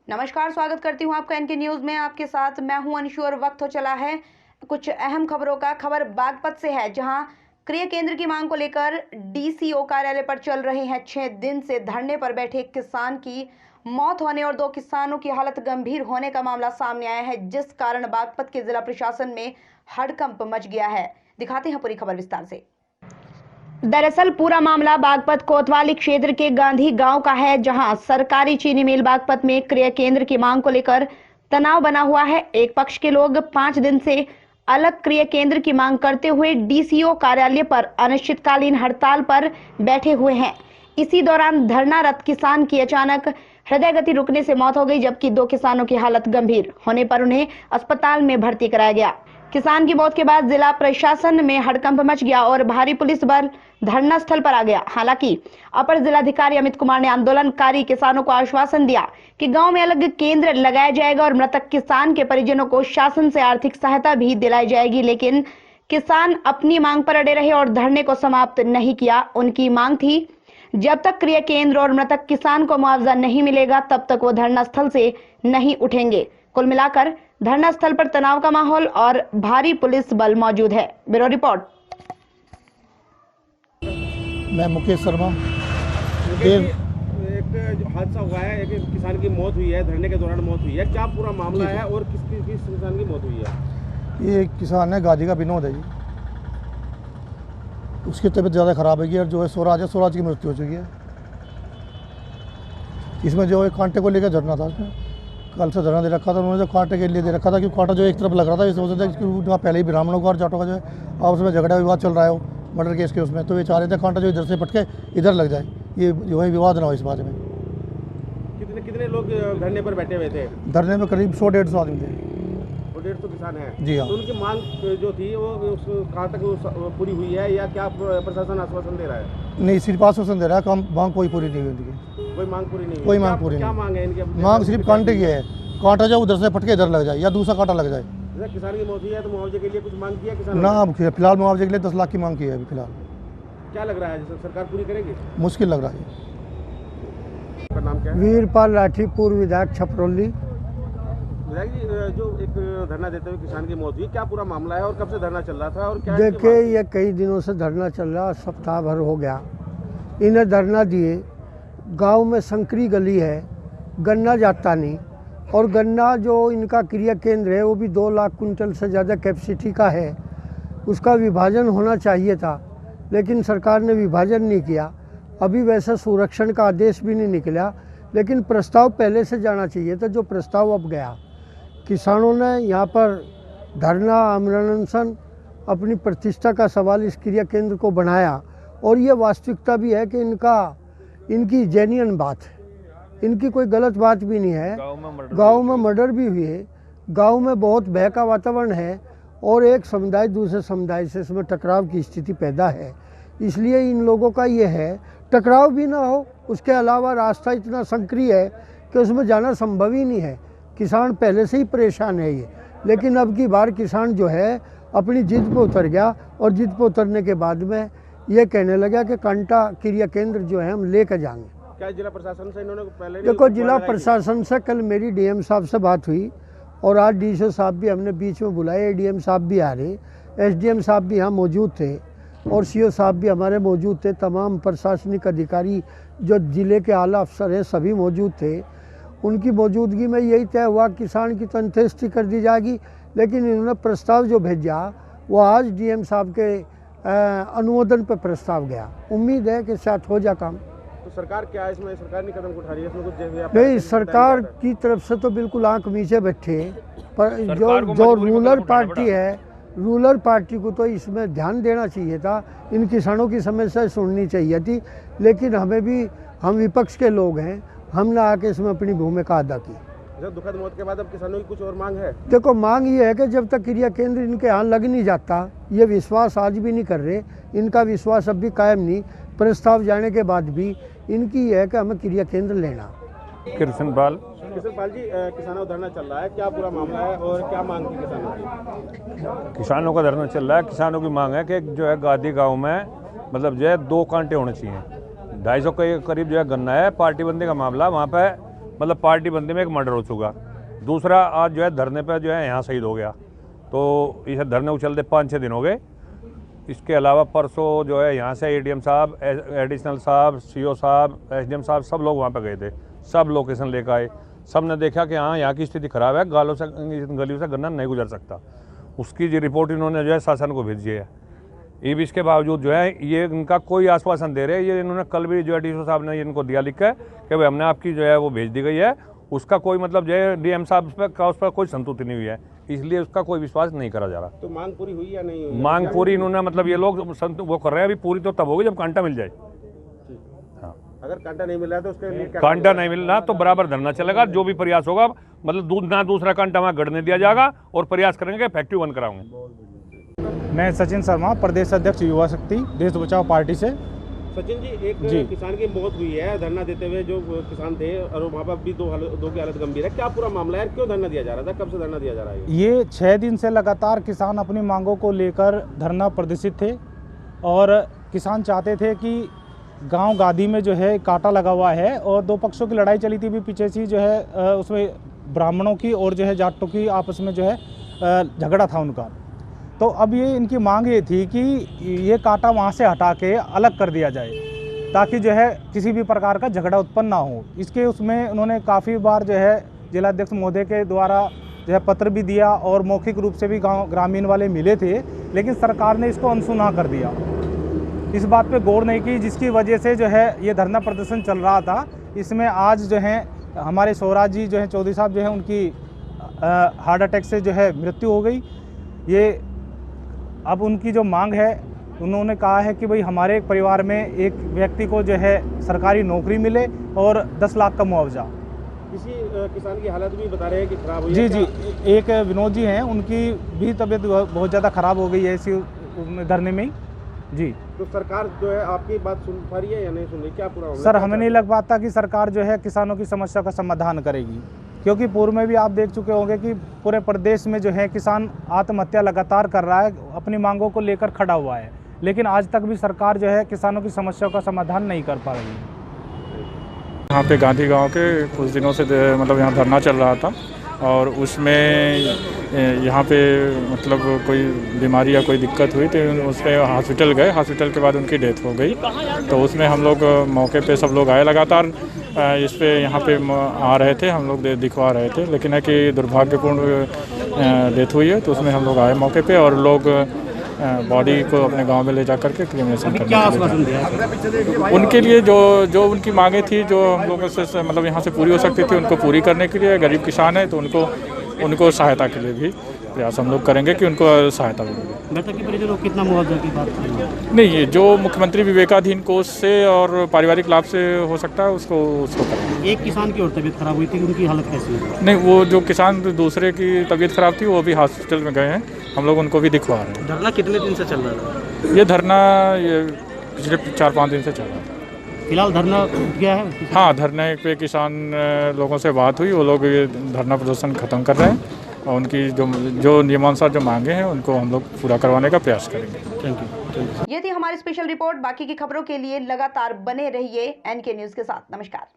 नमस्कार, स्वागत करती हूँ आपका एनके न्यूज में। आपके साथ मैं हूँ अंशु और वक्त हो चला है कुछ अहम खबरों का। खबर बागपत से है, जहां क्रय केंद्र की मांग को लेकर डीसीओ कार्यालय पर चल रहे हैं 6 दिन से धरने पर बैठे एक किसान की मौत होने और 2 किसानों की हालत गंभीर होने का मामला सामने आया है, जिस कारण बागपत के जिला प्रशासन में हड़कंप मच गया है। दिखाते हैं पूरी खबर विस्तार से। दरअसल पूरा मामला बागपत कोतवाली क्षेत्र के गांधी गांव का है, जहां सरकारी चीनी मिल बागपत में क्रय केंद्र की मांग को लेकर तनाव बना हुआ है। एक पक्ष के लोग 5 दिन से अलग क्रय केंद्र की मांग करते हुए डीसीओ कार्यालय पर अनिश्चितकालीन हड़ताल पर बैठे हुए हैं। इसी दौरान धरनारत किसान की अचानक हृदय गति रुकने से मौत हो गई, जबकि 2 किसानों की हालत गंभीर होने पर उन्हें अस्पताल में भर्ती कराया गया। किसान की मौत के बाद जिला प्रशासन में हड़कंप मच गया और भारी पुलिस बल धरना स्थल पर आ गया। हालांकि अपर जिलाधिकारी अमित कुमार ने आंदोलनकारी किसानों को आश्वासन दिया कि गांव में अलग केंद्र लगाया जाएगा और मृतक किसान के परिजनों को शासन से आर्थिक सहायता भी दिलाई जाएगी। लेकिन किसान अपनी मांग पर अड़े रहे और धरने को समाप्त नहीं किया। उनकी मांग थी, जब तक क्रय केंद्र और मृतक किसान को मुआवजा नहीं मिलेगा तब तक वो धरना स्थल से नहीं उठेंगे। कुल मिलाकर धरना स्थल पर तनाव का माहौल और भारी पुलिस बल मौजूद है। Bureau report. मैं मुकेश शर्मा। एक जो हादसा हुआ है, एक किसान की मौत हुई है, धरने के दौरान मौत हुई है, क्या पूरा मामला है और किस किसान की मौत हुई है? ये किसान है, गाजी का विनोद है जी। उसकी तबीयत ज़्यादा ख़राब है और जो है स्वराज की मृत्यु हो चुकी है। इसमें जो है कांटे को लेकर धरना था, उसमें कल से धरना दे रखा था उन्होंने, जो कांटे के लिए दे रखा था कि कांटा जो एक तरफ लग रहा था, इस वजह से वहाँ पहले ही ब्राह्मणों का और जाटों का जो है आपस में झगड़ा विवाद चल रहा है मर्डर केस के उसमें, तो ये चाह रहे थे कांटा जो इधर से पटके इधर लग जाए, ये जो है विवाद ना हो इस बारे में। कितने लोग धरने पर बैठे हुए थे? धरने में करीब 100-150 आदमी थे। 150 किसान हैं जी हाँ। तो उनकी मांग जो थी वो कहाँ तक पूरी हुई है या क्या प्रशासन आश्वासन दे रहा है? नहीं, सिर्फ आश्वासन दे रहा है, काम मांग कोई पूरी नहीं हुई उनकी। कोई मांग पूरी नहीं? कोई मांग पूरी क्या नहीं। मांग है इनकी? मांग सिर्फ कांटे की है, कांटा जो उधर से पटके इधर लग जाए या दूसरा कांटा लग जाए। किसान की मौत हुई है तो मुआवजे के लिए कुछ मांग किया किसान ना, फिलहाल मुआवजे के लिए 10 लाख की मांग की है अभी फिलहाल। क्या लग रहा है सरकार पूरी करेगी? मुश्किल लग रहा है। आपका नाम क्या है? वीरपाल लाठी, पूर्व विधायक छपरौली। विधायक जी, जो एक धरना देते हुए किसान की मौत हुई, क्या पूरा मामला है और कब से धरना चल रहा था और क्या? देखिए, ये कई दिनों से धरना चल रहा, सप्ताह भर हो गया इन्हें धरना दिए। गांव में संकरी गली है, गन्ना जाता नहीं, और गन्ना जो इनका क्रिया केंद्र है वो भी 2 लाख कुंटल से ज़्यादा कैपेसिटी का है। उसका विभाजन होना चाहिए था, लेकिन सरकार ने विभाजन नहीं किया। अभी वैसे संरक्षण का आदेश भी नहीं निकला, लेकिन प्रस्ताव पहले से जाना चाहिए था, जो प्रस्ताव अब गया। किसानों ने यहाँ पर धरना, आमरण अनशन, अपनी प्रतिष्ठा का सवाल इस क्रिया केंद्र को बनाया, और ये वास्तविकता भी है कि इनकी जेन्युइन बात है, इनकी कोई गलत बात भी नहीं है। गांव में मर्डर भी हुई है, गांव में बहुत भय का वातावरण है और एक समुदाय दूसरे समुदाय से इसमें टकराव की स्थिति पैदा है। इसलिए इन लोगों का ये है टकराव भी ना हो, उसके अलावा रास्ता इतना संकरी है कि उसमें जाना संभव ही नहीं है। किसान पहले से ही परेशान है ये, लेकिन अब की बार किसान जो है अपनी जिद पे उतर गया, और जिद पे उतरने के बाद में ये कहने लगा कि कांटा क्रिया केंद्र जो है हम लेकर जाएंगे। क्या जिला प्रशासन से इन्होंने पहले? देखो, जिला प्रशासन से कल मेरी डीएम साहब से बात हुई, और आज डीसीओ साहब भी हमने बीच में बुलाए, एडीएम साहब भी आ रहे, एसडीएम साहब भी यहाँ मौजूद थे, और सीओ साहब भी हमारे मौजूद थे। तमाम प्रशासनिक अधिकारी जो जिले के आला अफसर हैं सभी मौजूद थे। उनकी मौजूदगी में यही तय हुआ किसान की तो अंत्येष्टि कर दी जाएगी, लेकिन इन्होंने प्रस्ताव जो भेजा वो आज डीएम साहब के अनुमोदन पर प्रस्ताव गया। उम्मीद है कि शायद हो जा काम। तो सरकार क्या इसमें, सरकार नहीं कदम उठा रही है इसमें कुछ? नहीं, सरकार की तरफ से तो बिल्कुल आंख नीचे बैठे, पर जो रूलर पार्टी है, रूलर पार्टी को तो इसमें ध्यान देना चाहिए था, इन किसानों की समस्या सुननी चाहिए थी। लेकिन हम विपक्ष के लोग हैं, हमने आके इसमें अपनी भूमिका अदा की। दुखद मौत के बाद अब किसानों की कुछ और मांग है? देखो, मांग ये है कि जब तक क्रिया केंद्र इनके यहाँ लग नहीं जाता, ये विश्वास आज भी नहीं कर रहे, इनका विश्वास अब भी कायम नहीं। प्रस्ताव जाने के बाद भी इनकी ये है कि हमें क्रिया केंद्र लेना। कृष्णपाल जी, किसानों का धरना चल रहा है, क्या पूरा मामला है और क्या मांग थी किसानों की? किसानों का धरना चल रहा है। किसानों की मांग है कि जो है गादी गांव में मतलब जो है 2 कांटे होने चाहिए। 250 के करीब जो है गन्ना है, पार्टी बंदी का मामला, वहाँ पे मतलब पार्टी बंदी में एक मर्डर हो चुका। दूसरा आज जो है धरने पर जो है यहाँ शहीद हो गया, तो इसे धरने को चलते 5-6 दिन हो गए। इसके अलावा परसों जो है यहाँ से एडीएम साहब, एडिशनल साहब, सीओ साहब, एसडीएम साहब सब लोग वहाँ पे गए थे, सब लोकेशन लेकर आए। सब ने देखा कि हाँ यहाँ की स्थिति खराब है, गलियों से गन्ना नहीं गुजर सकता। उसकी जो रिपोर्ट इन्होंने जो है शासन को भेजी है। ये भी इसके बावजूद जो है ये इनका कोई आश्वासन दे रहे हैं। ये इन्होंने कल भी जो है डीसी साहब ने इनको दिया लिख कर कि भाई हमने आपकी जो है वो भेज दी गई है, उसका कोई मतलब जो है डीएम साहब उस पर कोई संतुष्टि नहीं हुई है, इसलिए उसका कोई विश्वास नहीं करा जा रहा। तो मांग पूरी हुई या नहीं हुई? मांग पूरी इन्होंने मतलब ये लोग वो कर रहे हैं, अभी पूरी तो तब होगी जब कांटा मिल जाए। अगर कांटा नहीं मिल रहा है तो उसके लिए क्या कांटा नहीं मिल रहा तो बराबर धरना चलेगा। जो भी प्रयास होगा मतलब दूसरा कांटा वहाँ गढ़ने दिया जाएगा और प्रयास करेंगे फैक्ट्री बंद कराऊंगे। मैं सचिन शर्मा, प्रदेश अध्यक्ष युवा शक्ति देश बचाओ पार्टी से। सचिन जी, एक किसान की मौत हुई है धरना देते हुए, जो किसान थे, और वहाँ पर भी दो की हालत गंभीर है। क्या पूरा मामला है, क्यों धरना दिया जा रहा था, कब से धरना दिया जा रहा है? ये 6 दिन से लगातार किसान अपनी मांगों को लेकर धरना प्रदर्शित थे और किसान चाहते थे कि गांव गादी में जो है कांटा लगा हुआ है और दो पक्षों की लड़ाई चली थी भी पीछे से जो है उसमें ब्राह्मणों की और जो है जाटों की आपस में जो है झगड़ा था उनका। तो अब ये इनकी मांग ये थी कि ये कांटा वहाँ से हटा के अलग कर दिया जाए ताकि जो है किसी भी प्रकार का झगड़ा उत्पन्न ना हो। इसके उसमें उन्होंने काफ़ी बार जो है जिलाध्यक्ष महोदय के द्वारा जो है पत्र भी दिया और मौखिक रूप से भी गाँव ग्रामीण वाले मिले थे, लेकिन सरकार ने इसको अनसुना कर दिया, इस बात पे गौर नहीं की, जिसकी वजह से जो है ये धरना प्रदर्शन चल रहा था। इसमें आज जो है हमारे स्वराज जी जो है चौधरी साहब जो है उनकी हार्ट अटैक से जो है मृत्यु हो गई। ये अब उनकी जो मांग है, उन्होंने कहा है कि भाई हमारे परिवार में एक व्यक्ति को जो है सरकारी नौकरी मिले और 10 लाख का मुआवजा। किसी किसान की हालत भी बता रहे हैं कि खराब हुई जी है? जी, एक विनोद जी हैं, उनकी भी तबीयत बहुत ज़्यादा ख़राब हो गई है इसी धरने में ही। जी, तो सरकार जो है आपकी बात सुन पा रही है या नहीं सुन रही, क्या पूरा सर हमें नहीं लग पाता कि सरकार जो है किसानों की समस्या का समाधान करेगी, क्योंकि पूर्व में भी आप देख चुके होंगे कि पूरे प्रदेश में जो है किसान आत्महत्या लगातार कर रहा है, अपनी मांगों को लेकर खड़ा हुआ है, लेकिन आज तक भी सरकार जो है किसानों की समस्या का समाधान नहीं कर पा रही है। यहाँ पे गांधी गांव के कुछ दिनों से मतलब यहाँ धरना चल रहा था और उसमें यहाँ पे मतलब कोई बीमारी या कोई दिक्कत हुई तो उसमें हॉस्पिटल गए, हॉस्पिटल के बाद उनकी डेथ हो गई। तो उसमें हम लोग मौके पे सब लोग आए, लगातार इस पे यहाँ पे आ रहे थे, हम लोग दिखवा रहे थे, लेकिन है कि दुर्भाग्यपूर्ण डेथ हुई है। तो उसमें हम लोग आए मौके पे और लोग बॉडी को अपने गांव में ले जा करके क्रिमेशन करने के लिए उनके लिए जो उनकी मांगे थी, जो हम लोगों से मतलब यहाँ से पूरी हो सकती थी, उनको पूरी करने के लिए गरीब किसान है तो उनको सहायता के लिए भी प्रयास हम लोग करेंगे कि उनको सहायता मिलेगी। मृतक के परिजनों को कितना मुआवजा की बात कर रहे हैं? नहीं, ये जो मुख्यमंत्री विवेकाधीन कोष से और पारिवारिक लाभ से हो सकता है उसको करेंगे। एक किसान की और तबीयत खराब हुई थी, उनकी हालत कैसी है? नहीं, वो जो किसान दूसरे की तबीयत खराब थी वो भी हॉस्पिटल में गए हैं, हम लोग उनको भी दिखवा रहे हैं। धरना कितने दिन से चल रहा था? ये धरना पिछले 4-5 दिन से चल रहा था। फिलहाल धरना उठ गया है? हाँ, धरने पे किसान लोगों से बात हुई, वो लोग ये धरना प्रदर्शन खत्म कर रहे हैं और उनकी जो नियमानुसार जो मांगे हैं उनको हम लोग पूरा करवाने का प्रयास करेंगे। Thank you. ये थी हमारी स्पेशल रिपोर्ट। बाकी की खबरों के लिए लगातार बने रहिए NK न्यूज़ के साथ। नमस्कार।